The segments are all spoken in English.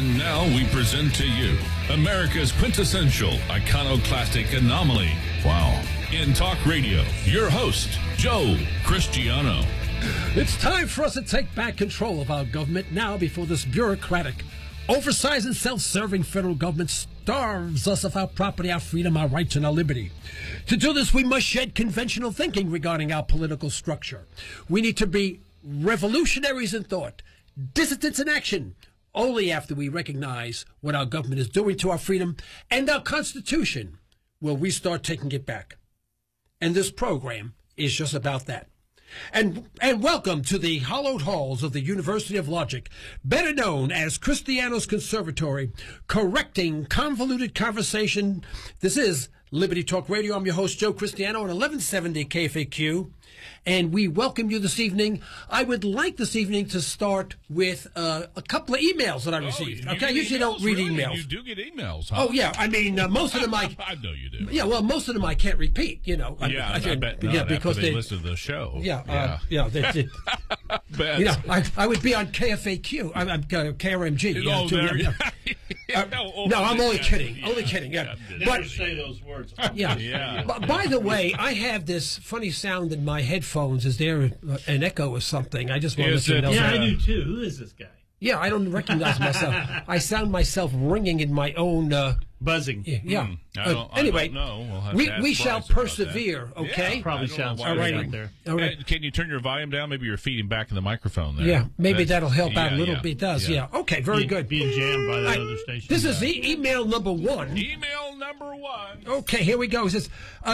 And now we present to you America's quintessential iconoclastic anomaly. Wow. In talk radio, your host, Joe Cristiano. It's time for us to take back control of our government now before this bureaucratic, oversized and self-serving federal government starves us of our property, our freedom, our rights, and our liberty. To do this, we must shed conventional thinking regarding our political structure. We need to be revolutionaries in thought, dissidents in action, only after we recognize what our government is doing to our freedom and our Constitution will we start taking it back. And this program is just about that. And welcome to the hallowed halls of the University of Logic, better known as Cristiano's Conservatory, correcting convoluted conversation. This is Liberty Talk Radio. I'm your host, Joe Cristiano, on 1170 KFAQ. And we welcome you this evening. I would like this evening to start with a couple of emails that I received. Okay, I usually don't read emails. You do get emails, huh? Oh, yeah. I mean, most of them I know you do. Yeah, well, most of them I can't repeat, you know. I bet not, yeah, because they listen to the show. They you know, I would be on KFAQ. I'm KRMG. Oh, no, I'm only kidding. Only kidding. Yeah. Never say those words. Yeah. By the way, I have this funny sound in my headphones. Is there an echo or something? I just want to let you know. Yeah, I do too. Who is this guy? Yeah, I don't recognize myself. I sound myself ringing in my own buzzing. Yeah. Anyway, we shall persevere. Okay. Yeah, probably sounds all right out there. All right. Can you turn your volume down? Maybe you're feeding back in the microphone there. Yeah, maybe that'll help out a little bit. It does. Yeah. Okay. Very good. Being jammed by that other station. This is email number one. Email number one. Okay. Here we go. It says,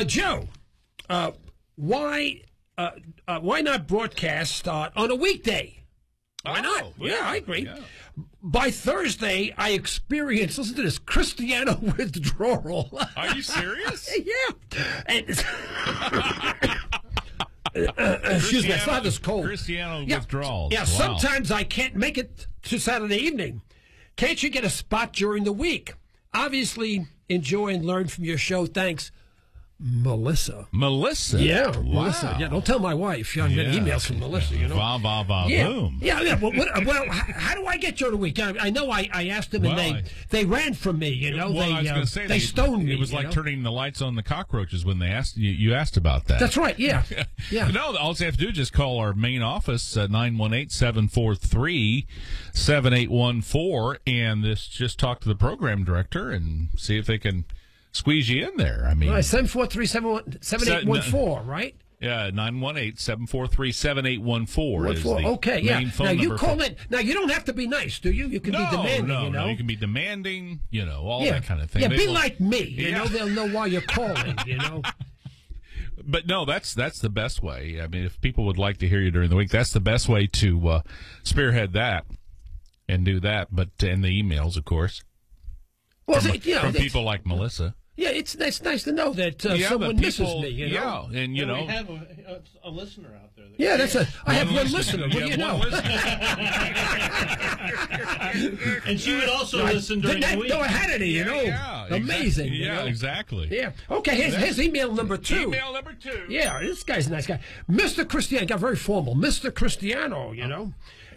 Joe, why not broadcast on a weekday? Why not? Yeah, I agree. Yeah. By Thursday, I experienced, listen to this, Cristiano withdrawal. Are you serious? Yeah. And, excuse me, I saw this cold. Cristiano withdrawals. Yeah, wow. Sometimes I can't make it to Saturday evening. Can't you get a spot during the week? Obviously, enjoy and learn from your show. Thanks. Melissa. Yeah. Wow. Melissa. Yeah, don't tell my wife. I'm getting emails from Melissa, you know. Boom. Yeah. Well, how do I get you on a week? I know I asked them, and they ran from me, you know. Well, I was going to say, they stoned me. It was like turning the lights on the cockroaches when they asked you asked about that. That's right, yeah. No, all you have to do is just call our main office at 918-743-7814, and just talk to the program director and see if they can squeeze you in there. I mean, 743-7814, right? Yeah, 918-743-7814 is the main phone now you number. Call in. Now you don't have to be nice, do you? You can be demanding. No, you can be demanding. You know, all that kind of thing. Yeah, be like me. You know, they'll know why you're calling. You know. But no, that's the best way. I mean, if people would like to hear you during the week, that's the best way to spearhead that and do that. But and the emails, of course, from people like Melissa. Yeah, it's nice to know that someone misses me, you know. Yeah, and you know, we have a listener out there. I have one listener. What do you know? And she would also listen during the week. No, I had it, you know. Yeah, amazing. Yeah, exactly. Yeah. Okay, here's email number two. Email number two. Yeah, this guy's a nice guy. Mr. Cristiano, got very formal. Mr. Cristiano, you know.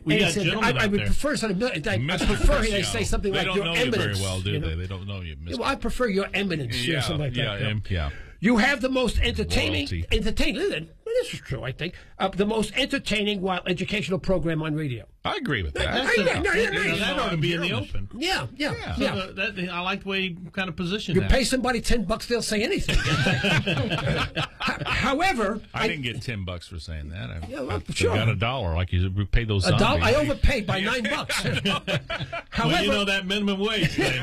We got gentlemen I would prefer something. I prefer they say something like Your Eminence. They don't know you very well, do they? They don't know you, Mr. Well, I prefer Your Eminence or something like that. Yeah. You have the most entertaining. Listen, this is true, I think. The most entertaining while educational program on radio. I agree with that. That ought to be in the open. Yeah. I like the way you kind of position that. You pay somebody $10, they'll say anything. However, I didn't get $10 for saying that. I got $1. Like you pay those zombies. I overpaid by $9. However, well, you know that minimum wage thing.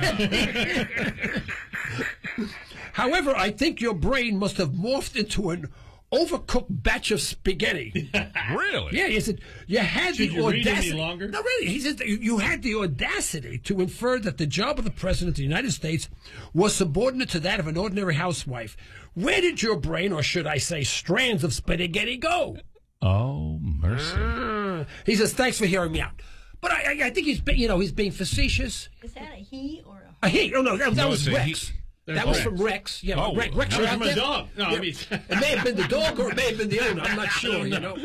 However, I think your brain must have morphed into an overcooked batch of spaghetti. Really? Yeah, he said you had the audacity. Read any longer? No, really. He said you had the audacity to infer that the job of the President of the United States was subordinate to that of an ordinary housewife. Where did your brain, or should I say strands of spaghetti, go? Oh, mercy. He says, thanks for hearing me out. But I think he's being facetious. Is that a he or a he? Oh, no, that was Rex. That was from Rex. Yeah, Oh, Rex. That you're was out my there? dog. No, I mean, It may have been the dog or it may have been the owner. I'm not sure, you know.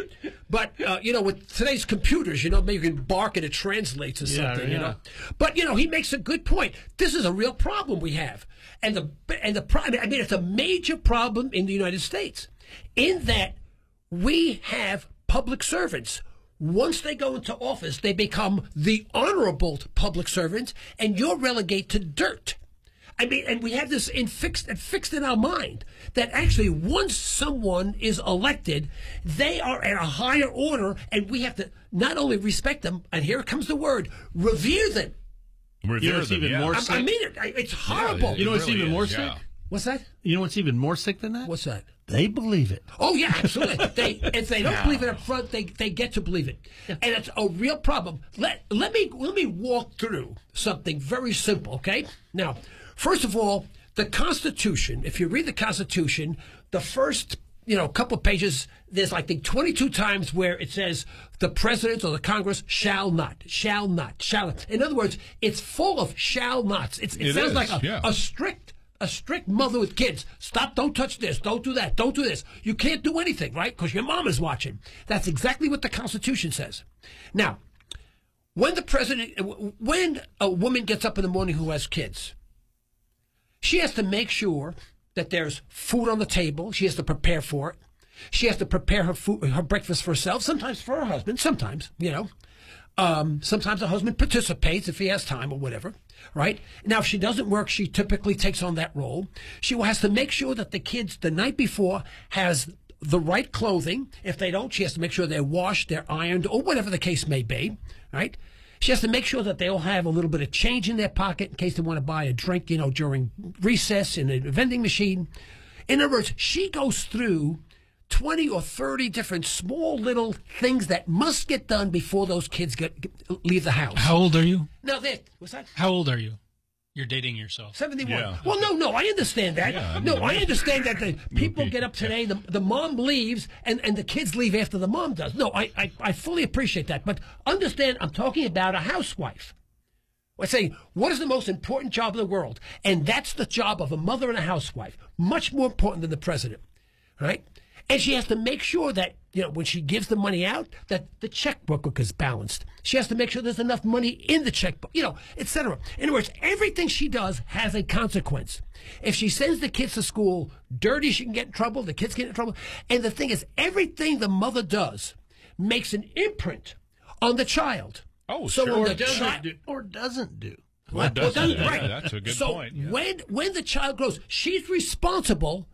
But, with today's computers, maybe you can bark and it translates or something, you know. But, he makes a good point. This is a real problem we have. And the problem, I mean, it's a major problem in the United States in that we have public servants. Once they go into office, they become the honorable public servants, and you're relegated to dirt. I mean, and we have this fixed in our mind that actually once someone is elected, they are at a higher order, and we have to not only respect them, and here comes the word, revere them. Revere them, even more sick? I mean it. It's horrible. Yeah, you know what's even more sick? What's that? You know what's even more sick than that? What's that? They believe it. Oh, yeah, absolutely. If they don't believe it up front, they get to believe it. Yeah. And it's a real problem. Let me walk through something very simple, okay? Now, first of all, the Constitution, if you read the Constitution, the first couple of pages, there's like 22 times where it says the president or the Congress shall not. In other words, it's full of shall nots. It sounds like a strict mother with kids. Stop, don't touch this, don't do that, don't do this. You can't do anything, right? Because your mom is watching. That's exactly what the Constitution says. Now, when a woman gets up in the morning who has kids, she has to make sure that there's food on the table. She has to prepare for it. She has to prepare her breakfast for herself, sometimes for her husband, sometimes, sometimes the husband participates if he has time or whatever, right? Now, if she doesn't work, she typically takes on that role. She has to make sure that the kids the night before has the right clothing. If they don't, she has to make sure they're washed, they're ironed, or whatever the case may be, right? She has to make sure that they all have a little bit of change in their pocket in case they want to buy a drink, during recess in a vending machine. In other words, she goes through 20 or 30 different small little things that must get done before those kids leave the house. How old are you? No, what's that? How old are you? You're dating yourself. 71. Yeah. Well, no, I understand that. Yeah, I understand that the people get up today, the mom leaves, and the kids leave after the mom does. No, I fully appreciate that. But understand, I'm talking about a housewife. I say, what is the most important job in the world? And that's the job of a mother and a housewife. Much more important than the president, right? And she has to make sure that, when she gives the money out, that the checkbook is balanced. She has to make sure there's enough money in the checkbook, etc. In other words, everything she does has a consequence. If she sends the kids to school dirty, she can get in trouble. The kids get in trouble. And the thing is, everything the mother does makes an imprint on the child. Oh, so sure. Or doesn't do. Well, doesn't, right. Yeah, that's a good point. Yeah. When the child grows, she's responsible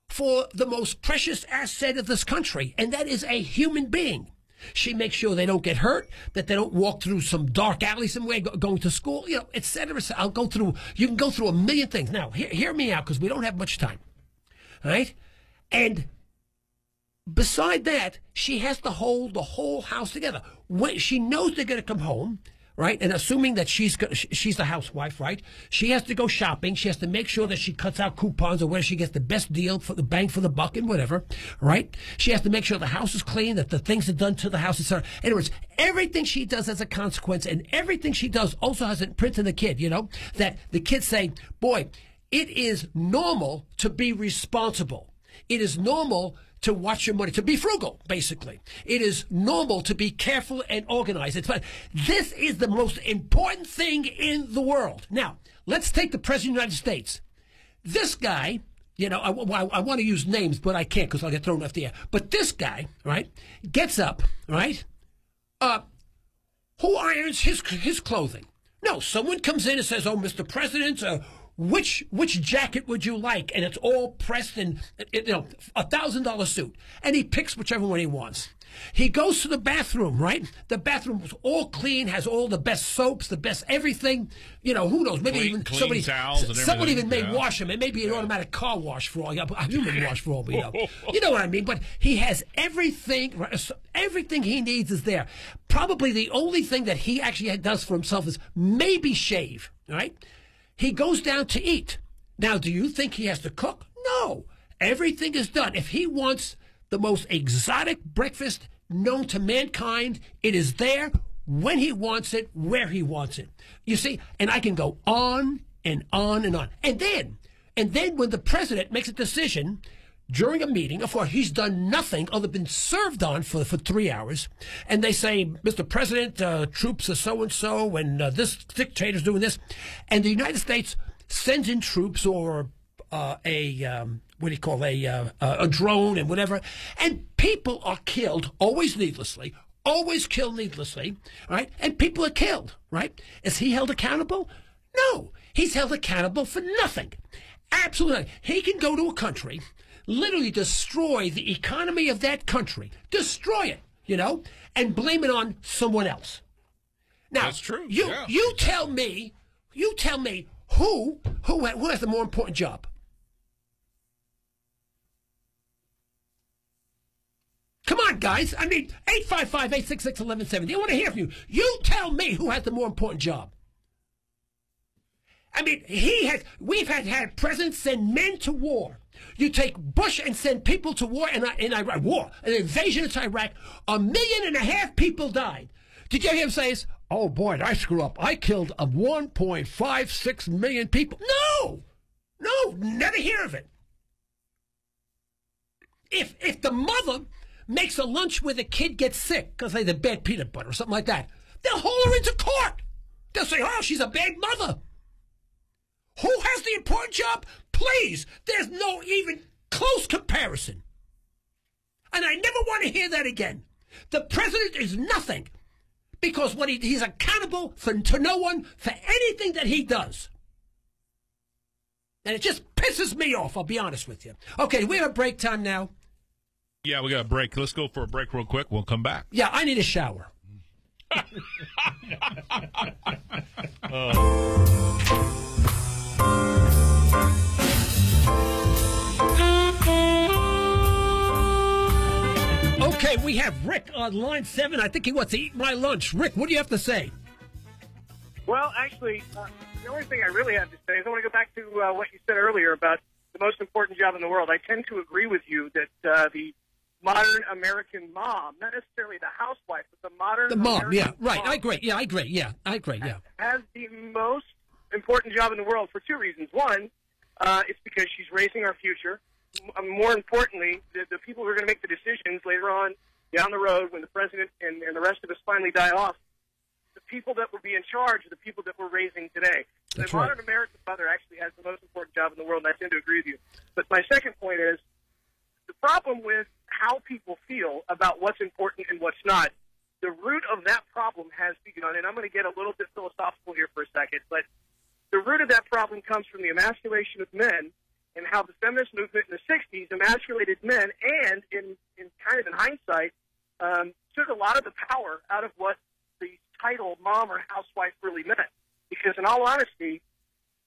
for the most precious asset of this country, and that is a human being. She makes sure they don't get hurt, that they don't walk through some dark alley somewhere going to school, etc. You can go through a million things. Now, hear me out, because we don't have much time. All right? And beside that, she has to hold the whole house together. When she knows they're going to come home, right? And assuming that she's the housewife, right? She has to go shopping. She has to make sure that she cuts out coupons or where she gets the best deal for the bang for the buck and whatever, right? She has to make sure the house is clean, that the things are done to the house, etc. In other words, everything she does has a consequence, and everything she does also has an imprint in the kid, that the kids say, boy, it is normal to be responsible. It is normal to watch your money, to be frugal, basically. It is normal to be careful and organized. This is the most important thing in the world. Now, let's take the President of the United States. This guy, I want to use names, but I can't because I'll get thrown off the air. But this guy, right, gets up, right? Who irons his clothing? No, someone comes in and says, oh, Mr. President, which jacket would you like? And it's all pressed in, $1,000 suit. And he picks whichever one he wants. He goes to the bathroom, right? The bathroom is all clean, has all the best soaps, the best everything. Who knows? Maybe clean towels and someone even may yeah. wash him. It may be an automatic car wash for all, a human wash for all we know. You know what I mean? But he has everything. Everything he needs is there. Probably the only thing that he actually does for himself is maybe shave, right? He goes down to eat. Now, do you think he has to cook? No. Everything is done. If he wants the most exotic breakfast known to mankind, it is there when he wants it, where he wants it. You see, and I can go on and on and on. And then, And then when the president makes a decision during a meeting, of course, he's done nothing other than served on for 3 hours. And they say, Mr. President, troops are so-and-so, and this dictator's doing this. And the United States sends in troops or a drone and whatever. And people are killed, always needlessly, always killed needlessly, right? And people are killed, right? Is he held accountable? No. He's held accountable for nothing. Absolutely. He can go to a country, literally destroy the economy of that country, destroy it, and blame it on someone else. Now, that's true. You tell me who has the more important job? Come on, guys. I mean, 855-866-1170. I want to hear from you. You tell me who has the more important job. I mean, we've had presidents send men to war. You take Bush and send people to war in Iraq, an invasion into Iraq. 1.5 million people died. Did you hear him say this? Oh, boy, did I screw up. I killed 1.56 million people. No, never hear of it. If the mother makes a lunch where the kid gets sick because they had bad peanut butter or something like that, they'll haul her into court. They'll say, oh, she's a bad mother. Who has the important job? Please, there's no even close comparison. And I never want to hear that again. The president is nothing because he's accountable to no one for anything that he does. And it just pisses me off, I'll be honest with you. Okay, we have a break time now. Yeah, we got a break. Let's go for a break real quick. We'll come back. Yeah, I need a shower. Okay, we have Rick on line 7. I think he wants to eat my lunch. Rick, what do you have to say? Well, actually, the only thing I really have to say is I want to go back to what you said earlier about the most important job in the world. I tend to agree with you that the modern American mom, not necessarily the housewife, but the modern mom, American right. mom I agree. has the most important job in the world for 2 reasons. One, it's because she's raising our future. More importantly, the people who are going to make the decisions later on down the road when the president and the rest of us finally die off, the people that will be in charge are the people that we're raising today. That's the right. modern American mother actually has the most important job in the world, and I tend to agree with you. But my second point is the problem with how people feel about what's important and what's not, the root of that problem has begun, and I'm going to get a little bit philosophical here for a second, but the root of that problem comes from the emasculation of men and how the feminist movement in the 60s emasculated men and, in hindsight, took a lot of the power out of what the title mom or housewife really meant. Because in all honesty,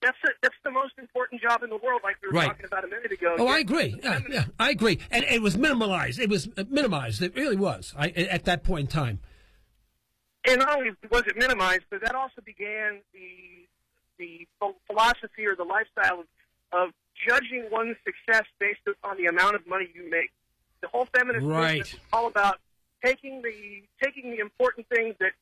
that's the most important job in the world, like we were talking about a minute ago. Oh, I agree. Yeah, I agree. And it was minimalized. It really was at that point in time. And not only was it minimized, but that also began the philosophy or the lifestyle of judging one's success based on the amount of money you make. The whole feminist movement is all about taking the important things that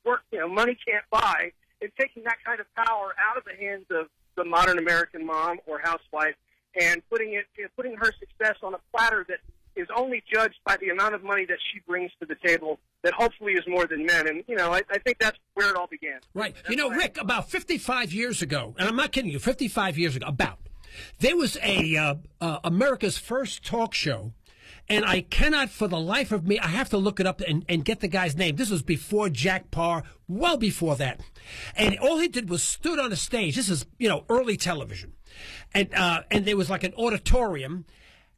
money can't buy, and taking that kind of power out of the hands of the modern American mom or housewife, and putting her success on a platter that is only judged by the amount of money that she brings to the table, that hopefully is more than men. And I think that's where it all began. Right. Rick, about 55 years ago, and I'm not kidding you, 55 years ago, there was America's first talk show, and I cannot for the life of me, I have to look it up and get the guy's name. This was before Jack Parr, well before that. And all he did was stood on a stage. This is, early television. And there was like an auditorium,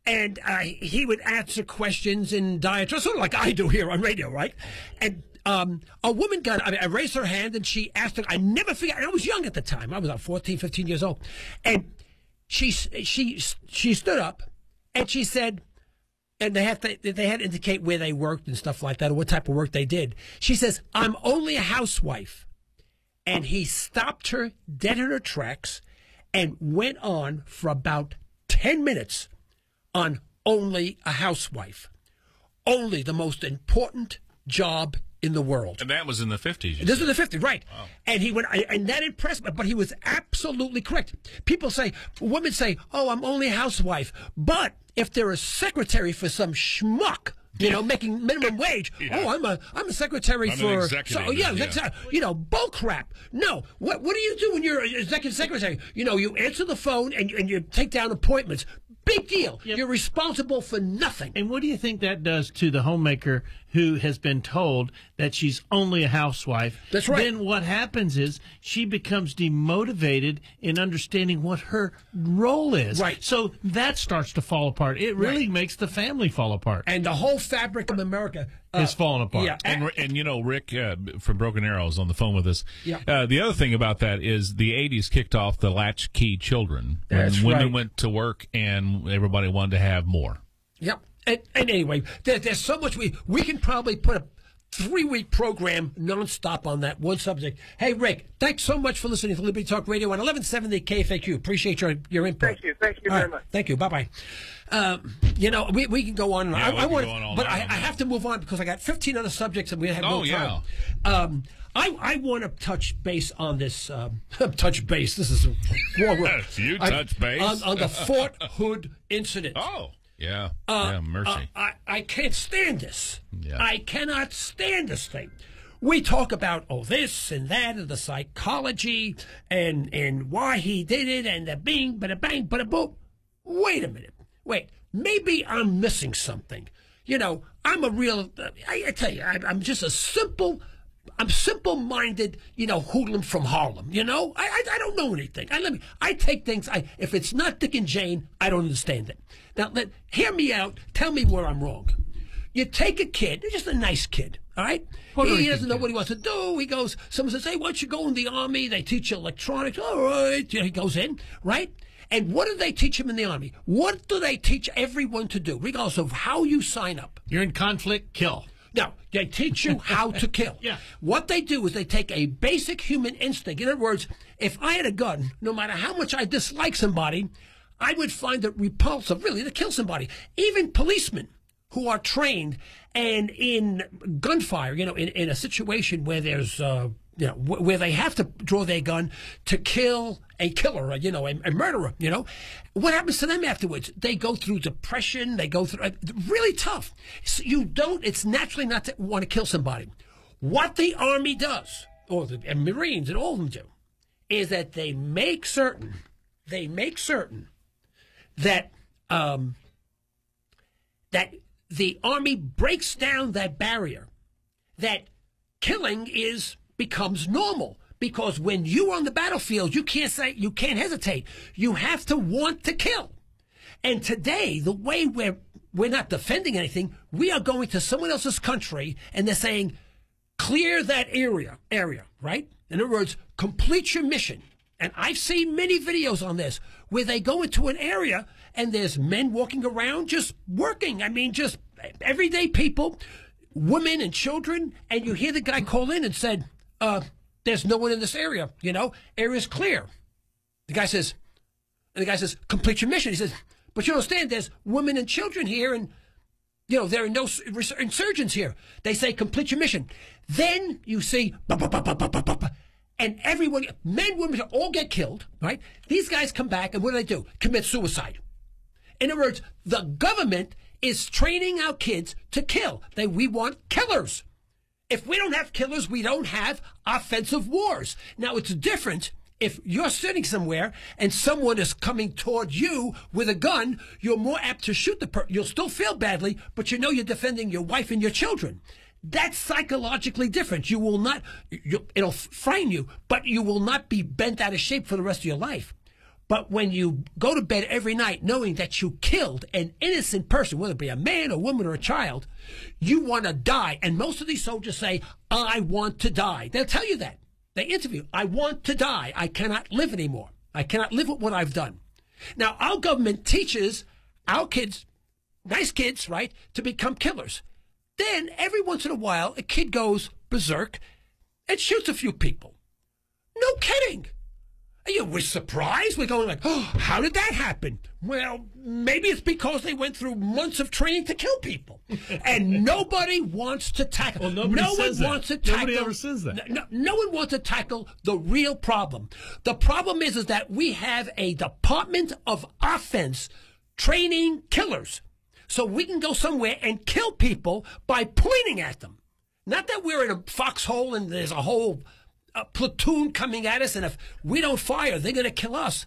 and he would answer questions in diatribes, sort of like I do here on radio, right? And a woman I raised her hand, and she asked her, I never forget, and I was young at the time. I was about 14, 15 years old. And she stood up, and she said, and they had to indicate where they worked and stuff like that, or what type of work they did. She says, I'm only a housewife. And he stopped her dead in her tracks and went on for about 10 minutes on only a housewife. Only the most important job in the world. And that was in the 50s. This is the 50s, right. Wow. And he went, and that impressed me, but he was absolutely correct. Women say, oh, I'm only a housewife. But if they're a secretary for some schmuck, making minimum wage. Yeah. Oh, I'm a secretary I'm for. an executive, bull crap. No, what do you do when you're an executive secretary? You answer the phone and you take down appointments. Big deal. Yep. You're responsible for nothing. And what do you think that does to the homemaker who has been told that she's only a housewife? That's right. Then what happens is she becomes demotivated in understanding what her role is. Right. So that starts to fall apart. It really makes the family fall apart. And the whole fabric of America is falling apart. Yeah. And Rick from Broken Arrows on the phone with us. Yeah. The other thing about that is the 80s kicked off the latchkey children. That's when women right. went to work and everybody wanted to have more. Yep. And anyway, there's so much we can probably put a 3-week program nonstop on that one subject. Hey, Rick, thanks so much for listening to Liberty Talk Radio on 1170 KFAQ. Appreciate your input. Thank you very much. Thank you. Bye-bye. We can go on. Yeah, I want, go on all but night I have to move on because I got 15 other subjects and we have no time. Yeah. I want to touch base on this. Touch base. This is a wrong word. You touch base on the Fort Hood incident. Oh. Yeah. Mercy. I can't stand this. Yeah. I cannot stand this thing. We talk about this and that and the psychology and why he did it and the bing, bada bang, bada boom. Wait a minute. Maybe I'm missing something. I'm a real. I tell you, I'm just a simple. I'm simple-minded, hoodlum from Harlem. I don't know anything. I take things. If it's not Dick and Jane, I don't understand it. Now, hear me out. Tell me where I'm wrong. You take a kid, just a nice kid, all right? He doesn't know what he wants to do. He goes. Someone says, "Hey, why don't you go in the Army? They teach you electronics." All right, he goes in, right? And what do they teach him in the Army? What do they teach everyone to do, regardless of how you sign up? You're in conflict, kill. No, they teach you how to kill. Yeah. What they do is they take a basic human instinct. In other words, if I had a gun, no matter how much I dislike somebody, I would find it repulsive, really, to kill somebody. Even policemen who are trained and in gunfire, in a situation where there's, where they have to draw their gun to kill a killer, a murderer, what happens to them afterwards? They go through depression. They go through really tough. So it's naturally not to want to kill somebody. What the Army does, or the Marines and all of them do, is that they make certain that that the Army breaks down that barrier, that killing becomes normal. Because when you're on the battlefield, you can't hesitate. You have to want to kill. And today, the way we're not defending anything, we are going to someone else's country and they're saying, clear that area, right? In other words, complete your mission. And I've seen many videos on this where they go into an area and there's men walking around just working. Just everyday people, women and children. And you hear the guy call in and said, there's no one in this area, area's clear. The guy says, complete your mission. He says, but you don't understand, there's women and children here and, there are no insurgents here. They say, complete your mission. Then you see, and everyone, men, women, all get killed, right? These guys come back and what do? Commit suicide. In other words, the government is training our kids to kill. We want killers. If we don't have killers, we don't have offensive wars. Now, it's different if you're sitting somewhere and someone is coming toward you with a gun. You're more apt to shoot the person. You'll still feel badly, but you're defending your wife and your children. That's psychologically different. You will not, it'll frighten you, but you will not be bent out of shape for the rest of your life. But when you go to bed every night knowing that you killed an innocent person, whether it be a man, a woman, or a child, you want to die. And most of these soldiers say, I want to die. They'll tell you that. They interview, I want to die. I cannot live anymore. I cannot live with what I've done. Now, our government teaches our kids, nice kids, right, to become killers. Then, every once in a while, a kid goes berserk and shoots a few people. No kidding. we're surprised. We're going like, oh, how did that happen? Well, maybe it's because they went through months of training to kill people. And nobody wants to tackle. Well, nobody wants to tackle. Nobody ever says that. No one wants to tackle the real problem. The problem is that we have a Department of Offense training killers. So we can go somewhere and kill people by pointing at them. Not that we're in a foxhole and there's a whole platoon coming at us, and if we don't fire, they're going to kill us.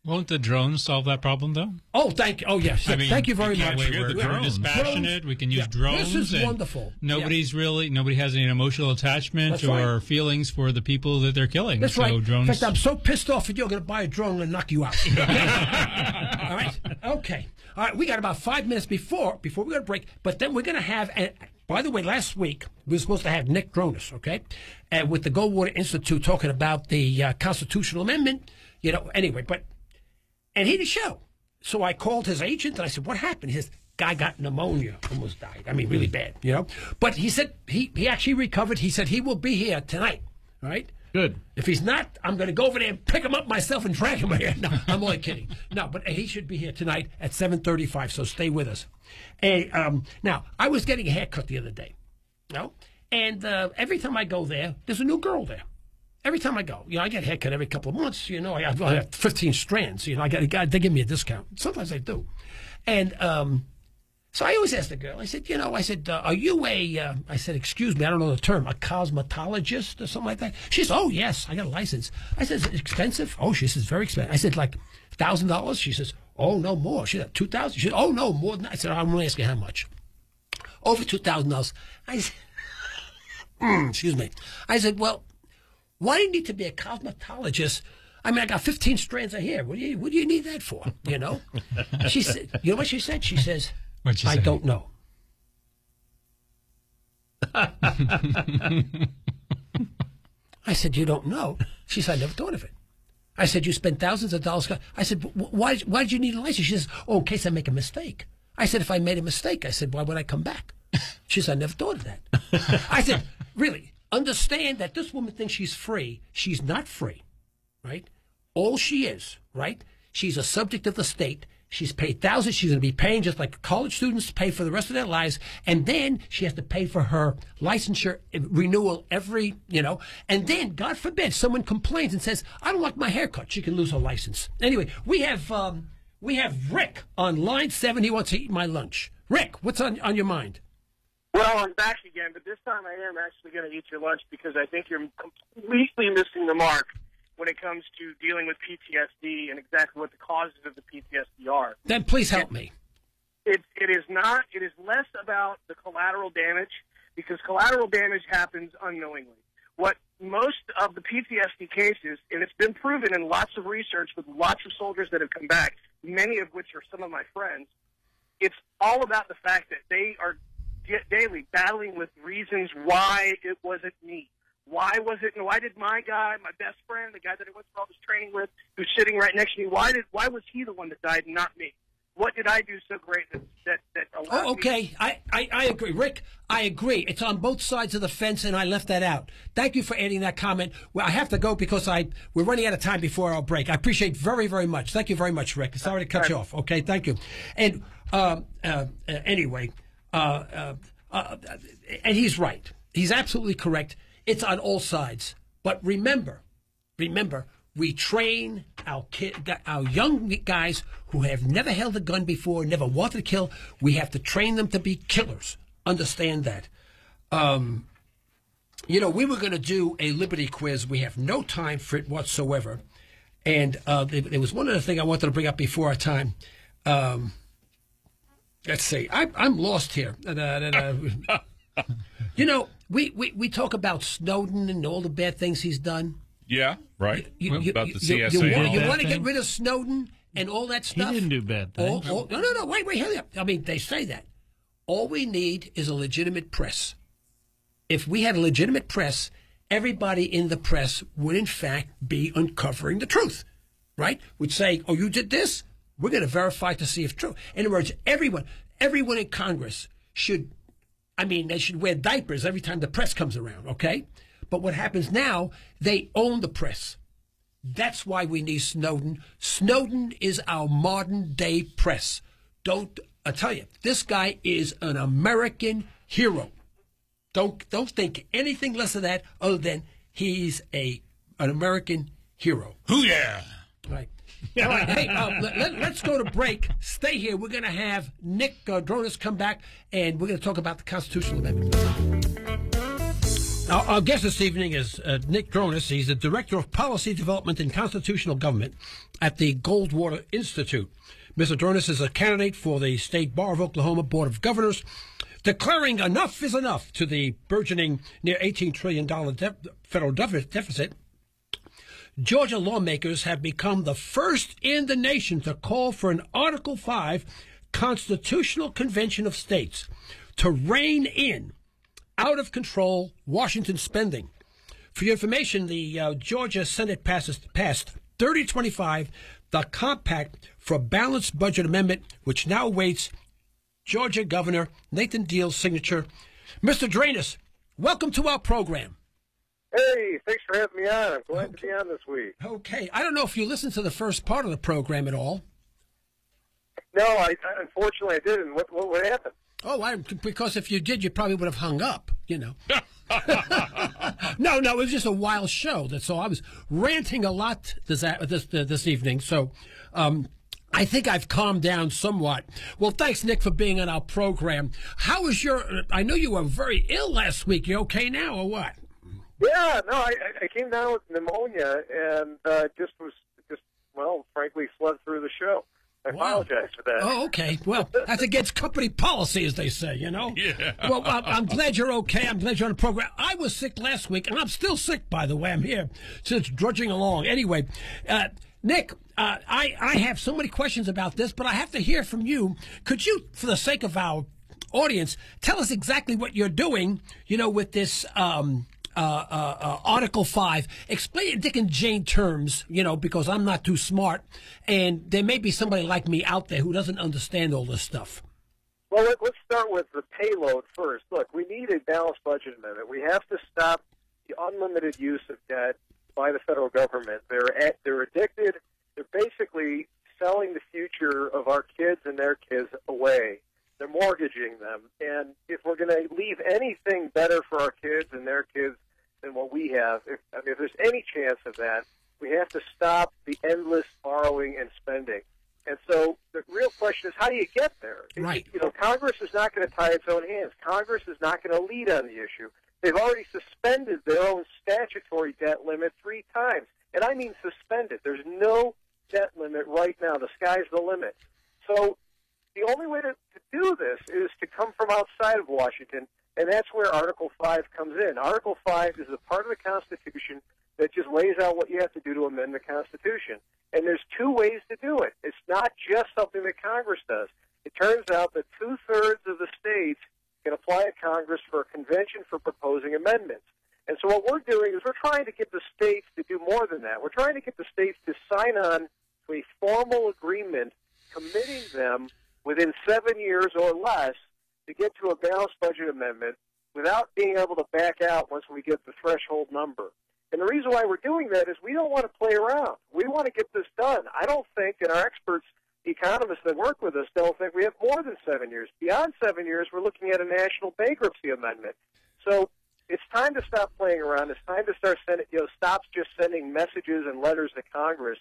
Won't the drones solve that problem, though? Oh, thank you. Oh, yes. I mean, thank you very much. We're dispassionate. We can use drones. This is wonderful. Nobody has any emotional attachment That's or right. feelings for the people that they're killing. That's so right. Drones... In fact, I'm so pissed off at you, I'm going to buy a drone and knock you out. All right? Okay. All right, we got about 5 minutes before we go to break, but then we're going to have, by the way, last week we were supposed to have Nick Dranias, okay, with the Goldwater Institute talking about the constitutional amendment, anyway, and he didn't show. So I called his agent and I said, what happened? His guy got pneumonia, almost died. I mean, really bad, But he said he actually recovered. He said he will be here tonight, all right? Good. If he's not, I'm going to go over there and pick him up myself and drag him here. No, I'm only kidding. No, but he should be here tonight at 7:35, so stay with us. And now, I was getting a haircut the other day, and every time I go there, there's a new girl there. Every time I go, I get a haircut every couple of months. I have 15 strands. They give me a discount. Sometimes I do, and so I always ask the girl. I said, are you I said, excuse me, I don't know the term, a cosmetologist or something like that? She said, oh yes, I got a license. I said, is it expensive? Oh, she says, very expensive. I said, like $1,000? She says, oh no, more. She said, $2,000? She said, oh no, more than that. I said, I'm only asking how much. Over $2,000. I said, excuse me. I said, well, why do you need to be a cosmetologist? I mean, I got 15 strands of hair. What do you need that for? She said, you know what she said? She says, I don't know. I said, you don't know? She said, I never thought of it. I said, you spend thousands of dollars. I said, why did you need a license? She says, oh, in case I make a mistake. I said, if I made a mistake, I said, why would I come back? She said, I never thought of that. I said, really, understand that this woman thinks she's free. She's not free, right? All she is, right? She's a subject of the state. She's paid thousands. She's going to be paying just like college students pay for the rest of their lives. And then she has to pay for her licensure renewal every, And then, God forbid, someone complains and says, I don't like my haircut. She can lose her license. Anyway, we have Rick on line 7. He wants to eat my lunch. Rick, what's on your mind? Well, I'm back again, but this time I am actually going to eat your lunch because I think you're completely missing the mark when it comes to dealing with PTSD and exactly what the causes of the PTSD are. Then please help me. It is not. It is less about the collateral damage because collateral damage happens unknowingly. What most of the PTSD cases, and it's been proven in lots of research with lots of soldiers that have come back, many of which are some of my friends, it's all about the fact that they are daily battling with reasons why it wasn't me. Why did my guy, my best friend, the guy that I went through all this training with, who's sitting right next to me, why was he the one that died and not me? What did I do so great that allowed Oh, okay. me? I agree. Rick, I agree. It's on both sides of the fence, and I left that out. Thank you for adding that comment. Well, I have to go because we're running out of time before our break. I appreciate very, very much. Thank you very much, Rick. Sorry to cut you off. Okay, thank you. And anyway, and he's right. He's absolutely correct. It's on all sides. But remember, we train our young guys who have never held a gun before, never wanted to kill. We have to train them to be killers. Understand that. We were going to do a Liberty quiz. We have no time for it whatsoever. And there was one other thing I wanted to bring up before our time. Let's see. I'm lost here. We talk about Snowden and all the bad things he's done. Yeah, right. About the You CSA. want to get rid of Snowden and all that stuff? He didn't do bad things. No. Wait, hurry up. I mean, they say that. All we need is a legitimate press. If we had a legitimate press, everybody in the press would, in fact, be uncovering the truth, right? Would say, oh, you did this? We're going to verify to see if true. In other words, everyone in Congress they should wear diapers every time the press comes around, okay? But what happens now, they own the press. That's why we need Snowden. Snowden is our modern-day press. I tell you, this guy is an American hero. Don't think anything less of that other than he's an American hero. Hoo yeah! Right. All right. Hey, let's go to break. Stay here. We're going to have Nick Dranias come back, and we're going to talk about the constitutional amendment. Our guest this evening is Nick Dranias. He's the Director of Policy Development and Constitutional Government at the Goldwater Institute. Mr. Dranias is a candidate for the State Bar of Oklahoma Board of Governors, declaring enough is enough to the burgeoning near $18 trillion federal deficit. Georgia lawmakers have become the first in the nation to call for an Article 5 constitutional convention of states to rein in out-of-control Washington spending. For your information, the Georgia Senate passed 3025, the Compact for Balanced Budget Amendment, which now awaits Georgia Governor Nathan Deal's signature. Mr. Dranias, welcome to our program. Hey, thanks for having me on. I'm glad to be on this week. Okay. I don't know if you listened to the first part of the program at all. No, unfortunately I didn't. What happened? Oh, because if you did, you probably would have hung up, you know. No, it was just a wild show. That's all. I was ranting a lot this evening, so I think I've calmed down somewhat. Well, thanks, Nick, for being on our program. How was I know you were very ill last week. You okay now or what? Yeah, no, I came down with pneumonia and frankly, slept through the show. I apologize for that. Oh, okay. Well, that's against company policy, as they say, you know? Yeah. Well, I'm glad you're okay. I'm glad you're on the program. I was sick last week, and I'm still sick, by the way. I'm here since drudging along. Anyway, Nick, I have so many questions about this, but I have to hear from you. Could you, for the sake of our audience, tell us exactly what you're doing, with this Article 5. Explain it in Dick and Jane terms, because I'm not too smart, and there may be somebody like me out there who doesn't understand all this stuff. Well, let's start with the payload first. Look, we need a balanced budget amendment. We have to stop the unlimited use of debt by the federal government. They're addicted. They're basically selling the future of our kids and their kids away. They're mortgaging them. And if we're going to leave anything better for our kids and their kids than what we have, if there's any chance of that, we have to stop the endless borrowing and spending. And so the real question is, how do you get there? Right. Congress is not going to tie its own hands. Congress is not going to lead on the issue. They've already suspended their own statutory debt limit 3 times. And I mean suspended. There's no debt limit right now. The sky's the limit. So the only way to do this is to come from outside of Washington, and that's where Article 5 comes in. Article 5 is a part of the Constitution that just lays out what you have to do to amend the Constitution. And there's 2 ways to do it. It's not just something that Congress does. It turns out that 2/3 of the states can apply to Congress for a convention for proposing amendments. And so what we're doing is we're trying to get the states to do more than that. We're trying to get the states to sign on to a formal agreement committing them within 7 years or less to get to a balanced budget amendment without being able to back out once we get the threshold number. And the reason why we're doing that is we don't want to play around. We want to get this done. I don't think, and our experts, the economists that work with us, don't think we have more than 7 years. Beyond 7 years, we're looking at a national bankruptcy amendment. So it's time to stop playing around. It's time to start stop just sending messages and letters to Congress.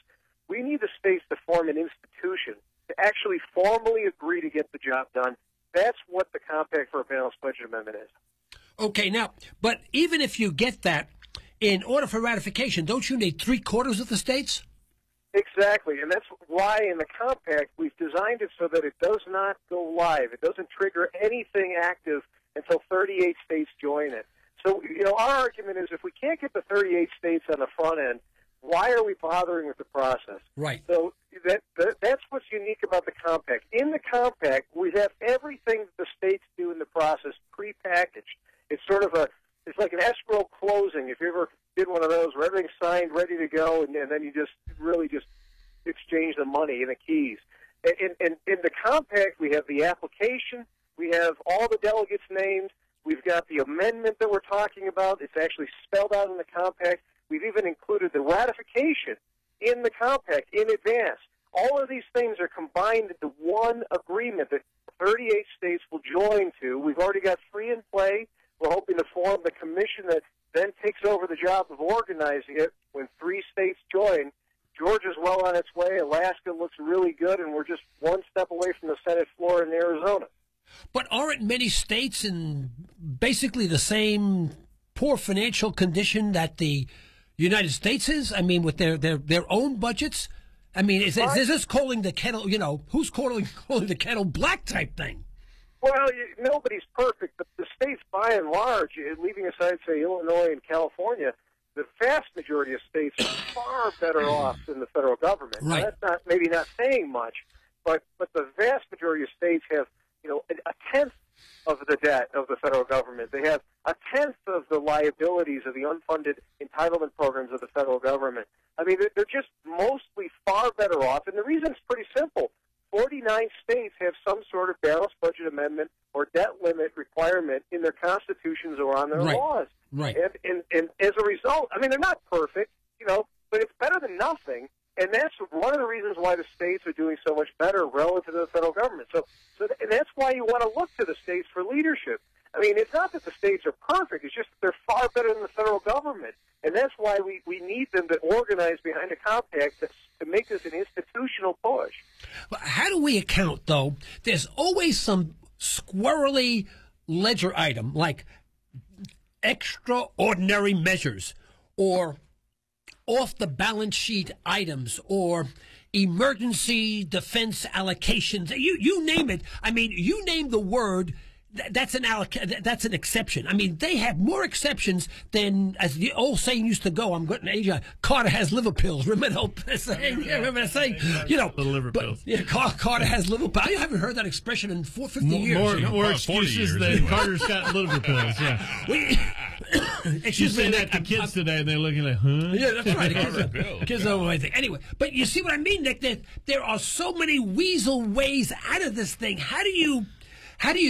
We need the states to form an institution to actually formally agree to get the job done. That's what the Compact for a Balanced Budget Amendment is. Okay, now, but even if you get that, in order for ratification, don't you need 3/4 of the states? Exactly, and that's why in the Compact we've designed it so that it does not go live. It doesn't trigger anything active until 38 states join it. So, our argument is if we can't get the 38 states on the front end, why are we bothering with the process? Right. So that's what's unique about the Compact. In the Compact, we have everything that the states do in the process prepackaged. It's it's like an escrow closing. If you ever did one of those where everything's signed, ready to go, and then you just exchange the money and the keys. In the Compact, we have the application. We have all the delegates named. We've got the amendment that we're talking about. It's actually spelled out in the Compact. We've even included the ratification in the compact in advance. All of these things are combined into one agreement that 38 states will join to. We've already got 3 in play. We're hoping to form the commission that then takes over the job of organizing it when 3 states join. Georgia's well on its way. Alaska looks really good, and we're just one step away from the Senate floor in Arizona. But aren't many states in basically the same poor financial condition that the United States is? I mean, with their own budgets? I mean, is this calling the kettle, who's calling the kettle black type thing? Well, nobody's perfect, but the states, by and large, leaving aside, say, Illinois and California, the vast majority of states are far better off than the federal government. Right. Now, that's maybe not saying much, but the vast majority of states have, a tenth of the debt of the federal government. They have a tenth of the liabilities of the unfunded entitlement programs of the federal government. I mean, they're just mostly far better off, and the reason is pretty simple. 49 states have some sort of balanced budget amendment or debt limit requirement in their constitutions or on their laws. Right. And as a result, I mean, they're not perfect, but it's better than nothing. And that's one of the reasons why the states are doing so much better relative to the federal government. And that's why you want to look to the states for leadership. I mean, it's not that the states are perfect. It's just that they're far better than the federal government. And that's why we need them to organize behind a compact to make this an institutional push. Well, how do we account, though? There's always some squirrely ledger item like extraordinary measures or off the balance sheet items or emergency defense allocations. You name it. I mean, you name the word. That's an exception. I mean, they have more exceptions than, as the old saying used to go, I'm going to age, Carter has liver pills. Remember the old saying? Yeah, remember that saying? The liver pills. Yeah, Carter has liver pills. I haven't heard that expression in 50 years. More excuses than Carter's got liver pills, yeah. You say that to kids today, and they're looking like, huh? Yeah, that's right. Kids don't know anything. Anyway, but you see what I mean, Nick? There are so many weasel ways out of this thing. How do you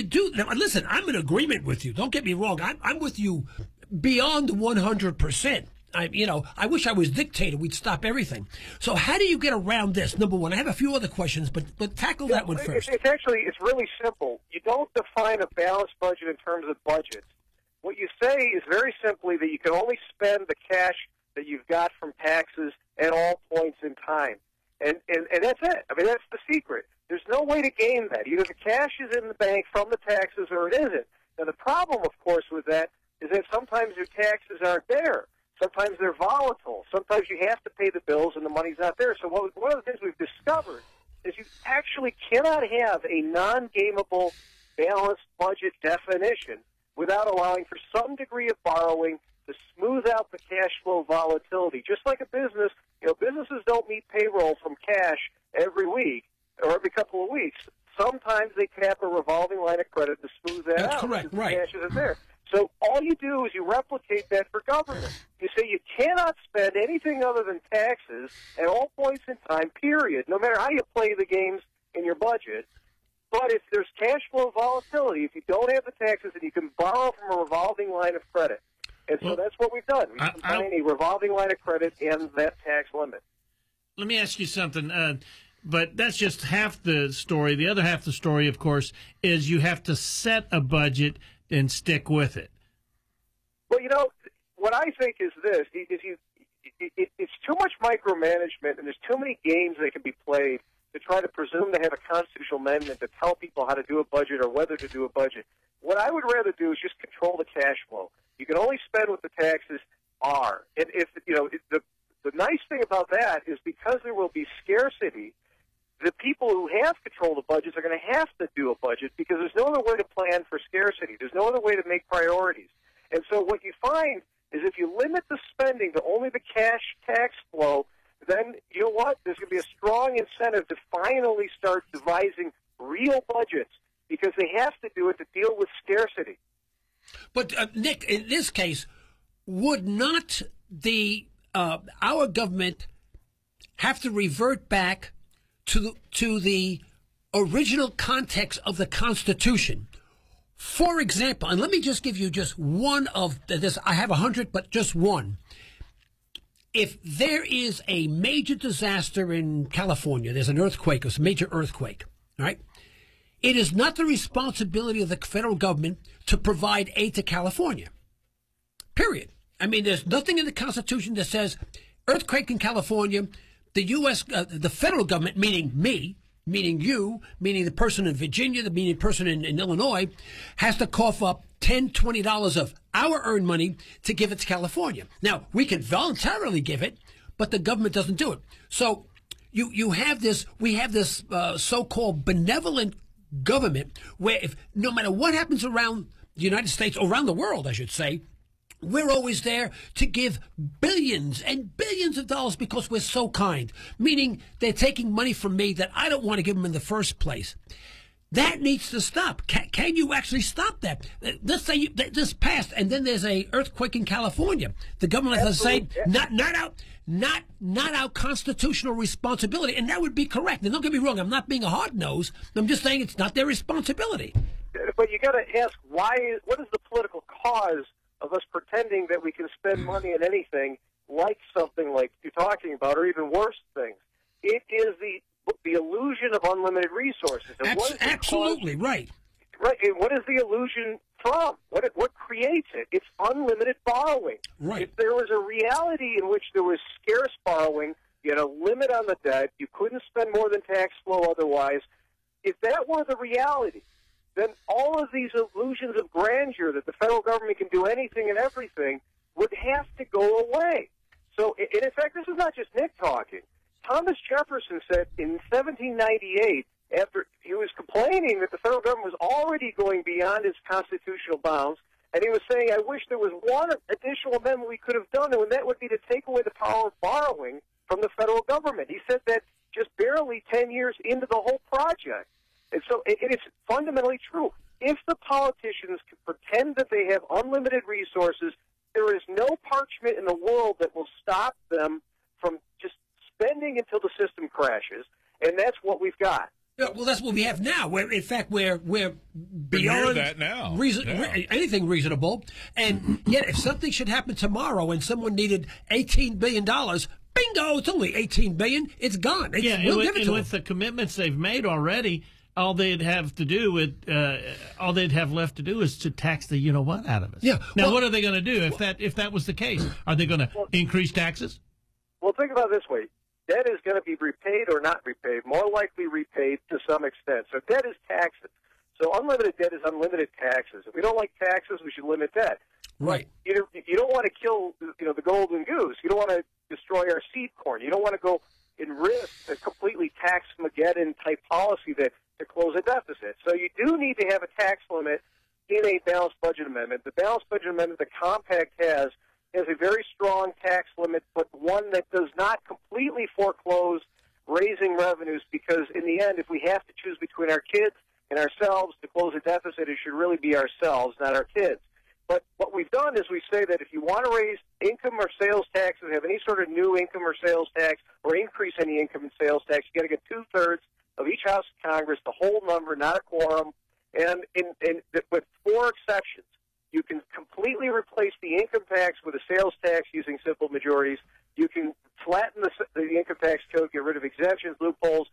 do now? Listen, I'm in agreement with you. Don't get me wrong. I'm with you beyond 100%. I wish I was dictator. We'd stop everything. So how do you get around this? Number one, I have a few other questions, but tackle that one first. It's really simple. You don't define a balanced budget in terms of budgets. What you say is very simply that you can only spend the cash that you've got from taxes at all points in time. And that's it. I mean, that's the secret. There's no way to game that. Either the cash is in the bank from the taxes or it isn't. Now, the problem, of course, with that is that sometimes your taxes aren't there. Sometimes they're volatile. Sometimes you have to pay the bills and the money's not there. So one of the things we've discovered is you actually cannot have a non-gameable balanced budget definition without allowing for some degree of borrowing to smooth out the cash flow volatility. Just like a business, businesses don't meet payroll from cash every week or every couple of weeks. Sometimes they tap a revolving line of credit to smooth that out. That's correct, right. Cash isn't there. So all you do is you replicate that for government. You say you cannot spend anything other than taxes at all points in time, period, no matter how you play the games in your budget. But if there's cash flow volatility, if you don't have the taxes, then you can borrow from a revolving line of credit. And so that's what we've done. We've combined a revolving line of credit and that tax limit. Let me ask you something. But that's just half the story. The other half of the story, of course, is you have to set a budget and stick with it. Well, what I think is this: it's too much micromanagement, and there's too many games that can be played to try to presume to have a constitutional amendment to tell people how to do a budget or whether to do a budget. What I would rather do is just control the cash flow. You can only spend what the taxes are, and the nice thing about that is because there will be scarcity. The people who have control of the budgets are going to have to do a budget because there's no other way to plan for scarcity. There's no other way to make priorities. And so what you find is if you limit the spending to only the cash tax flow, then you know what? There's going to be a strong incentive to finally start devising real budgets because they have to do it to deal with scarcity. But, Nick, in this case, would not our government have to revert back to the original context of the Constitution? For example, and let me just give you just one of this. I have 100, but just one. if there is a major disaster in California, there's an earthquake, a major earthquake, all right? It is not the responsibility of the federal government to provide aid to California. Period. I mean, there's nothing in the Constitution that says earthquake in California, the U.S., the federal government, meaning me, meaning you, meaning the person in Virginia, meaning the person in Illinois, has to cough up $10, $20 of our earned money to give it to California. Now, we can voluntarily give it, but the government doesn't do it. So we have this so-called benevolent government where if no matter what happens around the United States, or around the world, I should say, we're always there to give billions and billions of dollars because we're so kind, meaning they're taking money from me that I don't want to give them in the first place. That needs to stop. Can you actually stop that? Let's say this passed, and then there's a earthquake in California. The government has to say, not our constitutional responsibility, and that would be correct. And don't get me wrong, I'm not being a hard nose. I'm just saying it's not their responsibility. But you got to ask, what is the political cause of us pretending that we can spend money on anything like something like you're talking about, or even worse things? It is the illusion of unlimited resources. And absolutely right. Right. And what is the illusion from? What creates it? It's unlimited borrowing. Right. If there was a reality in which there was scarce borrowing, you had a limit on the debt, you couldn't spend more than tax flow otherwise. If that were the reality, then all of these illusions of grandeur that the federal government can do anything and everything would have to go away. So, and in fact, this is not just Nick talking. Thomas Jefferson said in 1798, after he was complaining that the federal government was already going beyond its constitutional bounds, and he was saying, I wish there was one additional amendment we could have done, and that would be to take away the power of borrowing from the federal government. He said that just barely 10 years into the whole project. And so it's fundamentally true. If the politicians can pretend that they have unlimited resources, there is no parchment in the world that will stop them from just spending until the system crashes, and that's what we've got. Yeah, well, that's what we have now. In fact, we're beyond that now. Anything reasonable. And yet, if something should happen tomorrow and someone needed $18 billion, bingo, it's only $18 billion. It's gone. We'll give it to with the commitments they've made already, all they'd have left to do is to tax the you-know-what out of us. Yeah. Now, what are they going to do if that was the case? Are they going to increase taxes? Well, think about it this way. Debt is going to be repaid or not repaid, more likely repaid to some extent. So debt is taxes. So unlimited debt is unlimited taxes. If we don't like taxes, we should limit debt. Right. You don't want to kill the golden goose. You don't want to destroy our seed corn. You don't want to go and risk a completely tax-mageddon type policy to close a deficit. So you do need to have a tax limit in a balanced budget amendment. The balanced budget amendment the compact has a very strong tax limit, but one that does not completely foreclose raising revenues, because in the end, if we have to choose between our kids and ourselves to close a deficit, it should really be ourselves, not our kids. But what we've done is we say that if you want to raise income or sales taxes, have any sort of new income or sales tax, or increase any income and sales tax, you got to get 2/3 of each House of Congress, the whole number, not a quorum, and with 4 exceptions. You can completely replace the income tax with a sales tax using simple majorities. You can flatten the income tax code, get rid of exemptions, loopholes,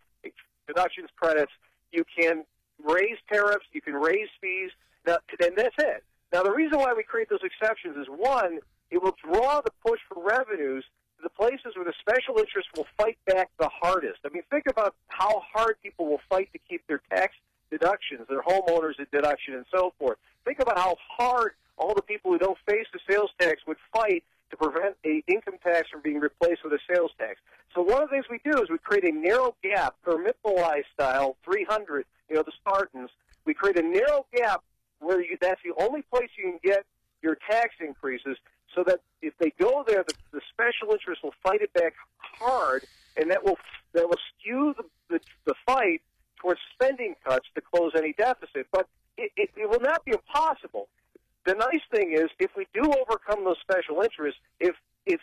deductions, credits. You can raise tariffs. You can raise fees. And that's it. Now, the reason why we create those exceptions is, one, it will draw the push for revenues to the places where the special interests will fight back the hardest. I mean, think about how hard people will fight to keep their tax deductions, their homeowners deduction, and so forth. Think about how hard all the people who don't face the sales tax would fight to prevent an income tax from being replaced with a sales tax. So one of the things we do is we create a narrow gap, Thermopylae style, 300, the Spartans. We create a narrow gap where that's the only place you can get your tax increases, so that if they go there, the special interests will fight it back hard, and that will skew the fight towards spending cuts to close any deficit. But it will not be impossible. The nice thing is, if we do overcome those special interests, if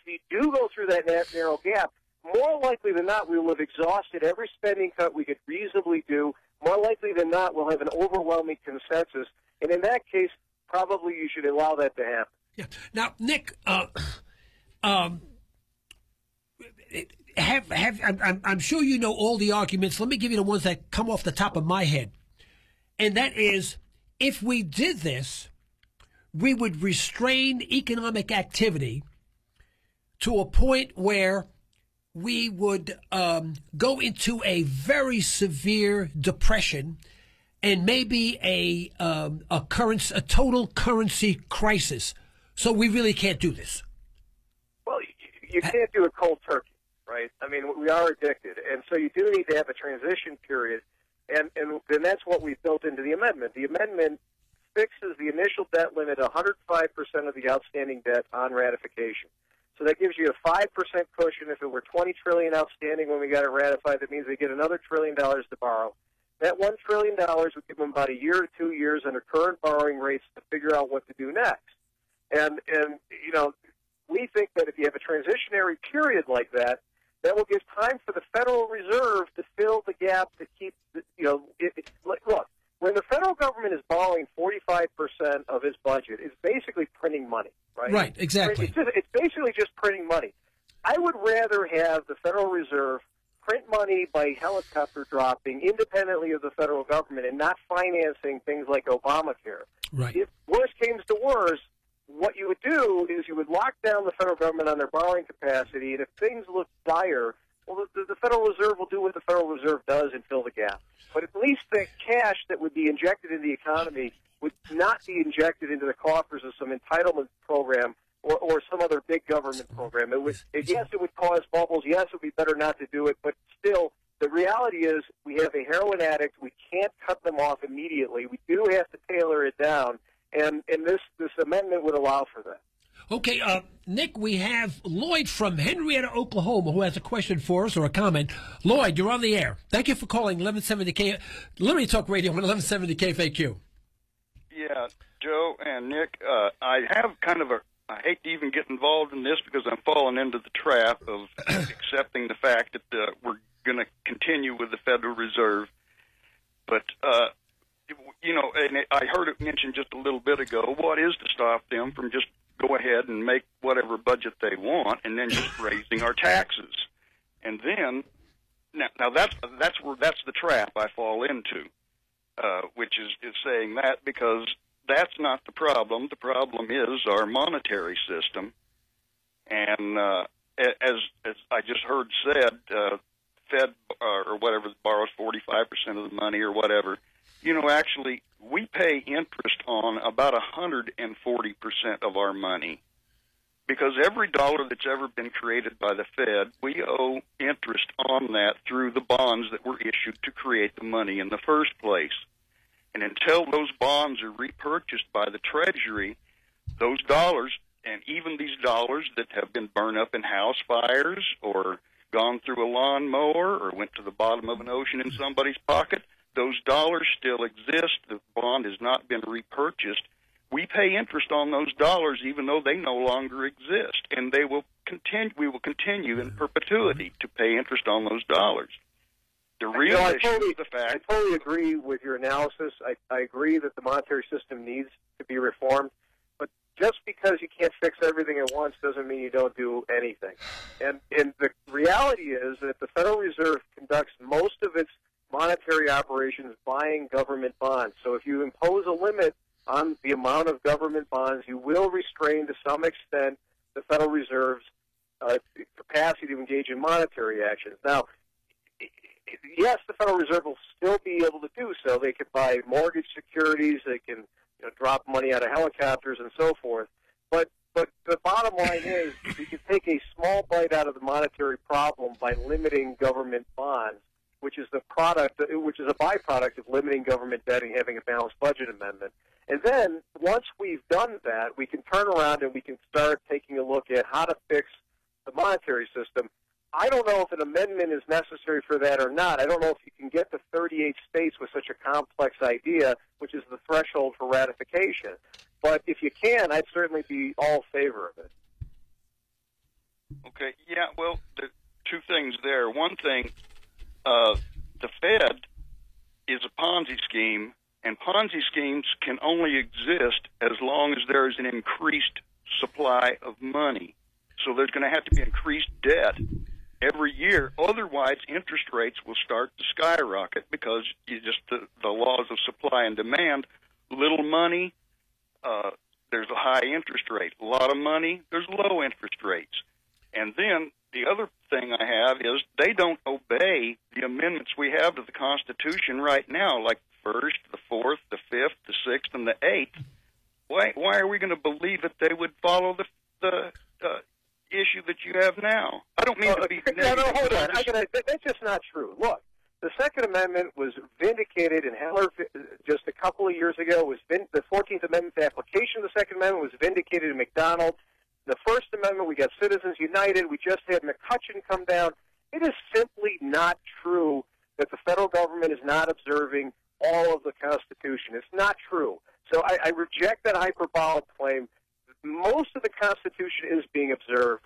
we do go through that narrow gap, more likely than not, we will have exhausted every spending cut we could reasonably do. More likely than not, we'll have an overwhelming consensus. And in that case, probably you should allow that to happen. Yeah. Now, Nick, I'm sure you know all the arguments. Let me give you the ones that come off the top of my head. And that is, if we did this, we would restrain economic activity to a point where we would go into a very severe depression and maybe a total currency crisis. So we really can't do this. Well, you can't do it cold turkey, right? I mean, we are addicted, and so you do need to have a transition period, and then that's what we built into the amendment. The amendment fixes the initial debt limit 105% of the outstanding debt on ratification. So that gives you a 5% cushion. If it were $20 trillion outstanding when we got it ratified, that means they get another $1 trillion to borrow. That $1 trillion would give them about a year to 2 years under current borrowing rates to figure out what to do next. And you know, we think that if you have a transitionary period like that, that will give time for the Federal Reserve to fill the gap to keep, look, when the federal government is borrowing 45% of its budget, it's basically printing money, right? Right, exactly. It's basically just printing money. I would rather have the Federal Reserve print money by helicopter dropping independently of the federal government and not financing things like Obamacare. Right. If worse came to worse, what you would do is you would lock down the federal government on their borrowing capacity, and if things look dire, well, the Federal Reserve will do what the Federal Reserve does and fill the gap. But at least the cash that would be injected into the economy would not be injected into the coffers of some entitlement program or some other big government program. Yes, it would cause bubbles. Yes, it would be better not to do it. But still, the reality is we have a heroin addict. We can't cut them off immediately. We do have to tailor it down. And this amendment would allow for that. Okay, Nick, we have Lloyd from Henrietta, Oklahoma, who has a question for us or a comment. Lloyd, you're on the air. Thank you for calling 1170 Liberty Talk Radio on 1170 KFAQ. Yeah, Joe and Nick, I have kind of I hate to even get involved in this because I'm falling into the trap of accepting the fact that we're going to continue with the Federal Reserve. But, you know, and I heard it mentioned just a little bit ago, what is to stop them from just go ahead and make whatever budget they want and then just raising our taxes? And then, now that's the trap I fall into, which is saying that because that's not the problem. The problem is our monetary system. And as I just heard said, Fed or whatever borrows 45% of the money or whatever. You know, actually, we pay interest on about 140% of our money because every dollar that's ever been created by the Fed, we owe interest on that through the bonds that were issued to create the money in the first place. And until those bonds are repurchased by the Treasury, those dollars, and even these dollars that have been burned up in house fires or gone through a lawnmower or went to the bottom of an ocean in somebody's pocket, those dollars still exist. The bond has not been repurchased. We pay interest on those dollars even though they no longer exist, and they will continue. We will continue in perpetuity to pay interest on those dollars. The real issue is the fact. I totally agree with your analysis. I agree that the monetary system needs to be reformed, but just because you can't fix everything at once doesn't mean you don't do anything. And the reality is that the Federal Reserve conducts most of its monetary operations buying government bonds. So if you impose a limit on the amount of government bonds, you will restrain to some extent the Federal Reserve's capacity to engage in monetary actions. Now, yes, the Federal Reserve will still be able to do so. They can buy mortgage securities. They can drop money out of helicopters and so forth. But the bottom line is you can take a small bite out of the monetary problem by limiting government bonds, which is a byproduct of limiting government debt and having a balanced budget amendment. And then once we've done that, we can turn around and we can start taking a look at how to fix the monetary system. I don't know if an amendment is necessary for that or not. I don't know if you can get to 38 states with such a complex idea, which is the threshold for ratification. But if you can, I'd certainly be all in favor of it. Okay, yeah, well, the two things there. One thing, the Fed is a Ponzi scheme, and Ponzi schemes can only exist as long as there is an increased supply of money. So there's going to have to be increased debt every year. Otherwise, interest rates will start to skyrocket because the laws of supply and demand. Little money, there's a high interest rate. A lot of money, there's low interest rates. And then the other thing I have is they don't obey the amendments we have to the Constitution right now, like the 1st, the 4th, the 5th, the 6th, and the 8th. Why are we going to believe that they would follow the issue that you have now? I don't mean to be negative. No, hold on. That's just not true. Look, the Second Amendment was vindicated in Heller just a couple of years ago. The 14th Amendment, the application of the Second Amendment, was vindicated in McDonald. The First Amendment, we got Citizens United. We just had McCutcheon come down. It is simply not true that the federal government is not observing all of the Constitution. It's not true. So I reject that hyperbolic claim. Most of the Constitution is being observed.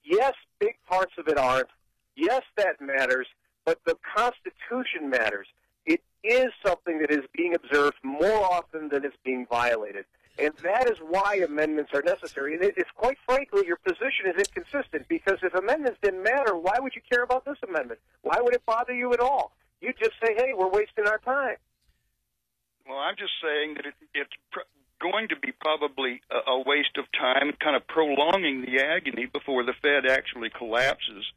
Yes, big parts of it aren't. Yes, that matters. But the Constitution matters. It is something that is being observed more often than it's being violated. And that is why amendments are necessary. And it's quite frankly, your position is inconsistent, because if amendments didn't matter, why would you care about this amendment? Why would it bother you at all? You'd just say, hey, we're wasting our time. Well, I'm just saying that it's going to be probably a waste of time, kind of prolonging the agony before the Fed actually collapses.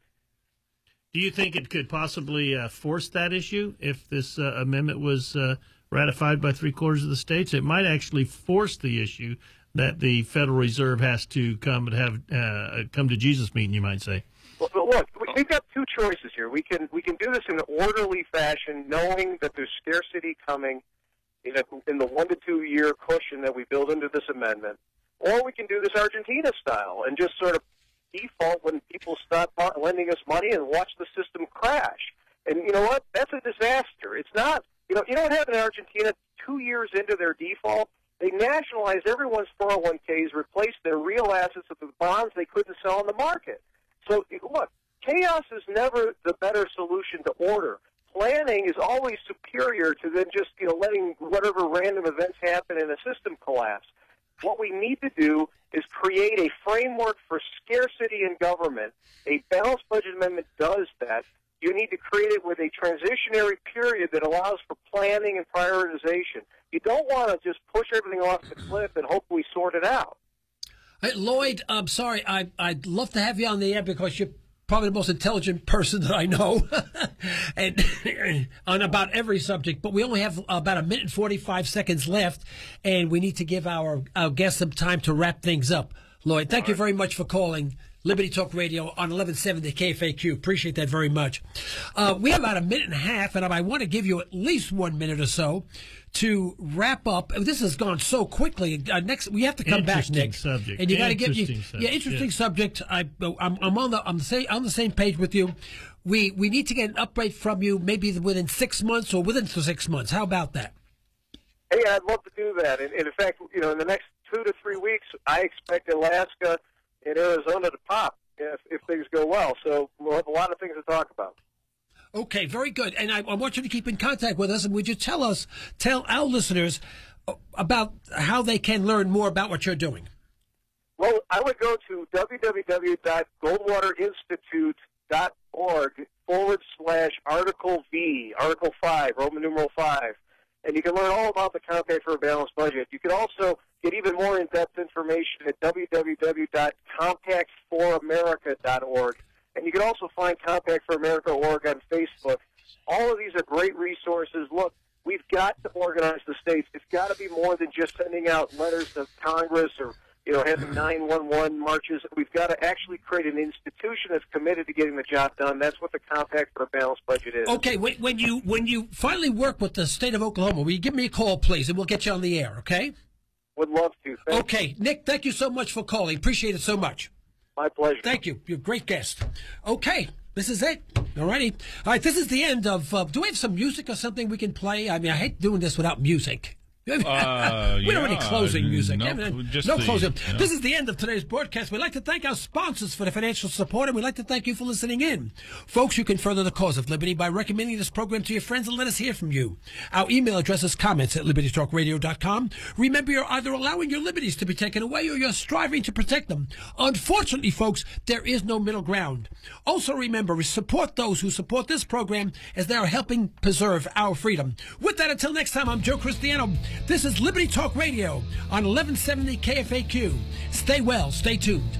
Do you think it could possibly force that issue if this amendment was ratified by 3/4 of the states? It might actually force the issue that the Federal Reserve has to come and have come to Jesus meeting, you might say. Well, look, we've got two choices here. We can do this in an orderly fashion, knowing that there's scarcity coming in the 1 to 2 year cushion that we build into this amendment, or we can do this Argentina style and just sort of default when people stop lending us money and watch the system crash. And you know what? That's a disaster. It's not. You know what happened in Argentina 2 years into their default? They nationalized everyone's 401ks, replaced their real assets with the bonds they couldn't sell on the market. So look, chaos is never the better solution to order. Planning is always superior to then just letting whatever random events happen in a system collapse. What we need to do is create a framework for scarcity in government. A balanced budget amendment does that. You need to create it with a transitionary period that allows for planning and prioritization. You don't want to just push everything off the cliff and hope we sort it out. Hey, Lloyd, I'm sorry. I'd love to have you on the air because you're probably the most intelligent person that I know and on about every subject. But we only have about 1 minute and 45 seconds left, and we need to give our guests some time to wrap things up. Lloyd, thank you very much for calling Liberty Talk Radio on 1170 KFAQ. Appreciate that very much. We have about 1.5 minutes, and I want to give you at least 1 minute or so to wrap up. This has gone so quickly. Next, we have to come back, Nick. Subject. And you got to get interesting subject. I'm on the same page with you. We need to get an update from you, maybe within 6 months or within 6 months. How about that? Hey, I'd love to do that. And in fact, in the next 2 to 3 weeks, I expect Alaska and Arizona to pop if things go well. So we'll have a lot of things to talk about. Okay, very good. And I want you to keep in contact with us. And would you tell our listeners about how they can learn more about what you're doing? Well, I would go to www.goldwaterinstitute.org/Article V, Article 5, Roman numeral 5. And you can learn all about the Compact for a Balanced Budget. You can also get even more in-depth information at www.compactforamerica.org. And you can also find Compact for America.org on Facebook. All of these are great resources. Look, we've got to organize the states. It's got to be more than just sending out letters to Congress or having 911 marches. We've got to actually create an institution that's committed to getting the job done. That's what the Compact for a Balanced Budget is. Okay, when you finally work with the state of Oklahoma, will you give me a call, please, and we'll get you on the air, okay? Would love to. Okay, Nick, thank you so much for calling. Appreciate it so much. My pleasure. Thank you. You're a great guest. Okay, this is it. All righty. All right, this is the end of... do we have some music or something we can play? I mean, I hate doing this without music. We don't have any closing music. No, No closing. No. This is the end of today's broadcast. We'd like to thank our sponsors for the financial support, and we'd like to thank you for listening in. Folks, you can further the cause of liberty by recommending this program to your friends and let us hear from you. Our email address is comments@libertytalkradio.com. Remember, you're either allowing your liberties to be taken away or you're striving to protect them. Unfortunately, folks, there is no middle ground. Also, remember, we support those who support this program as they are helping preserve our freedom. With that, until next time, I'm Joe Cristiano. This is Liberty Talk Radio on 1170 KFAQ. Stay well, stay tuned.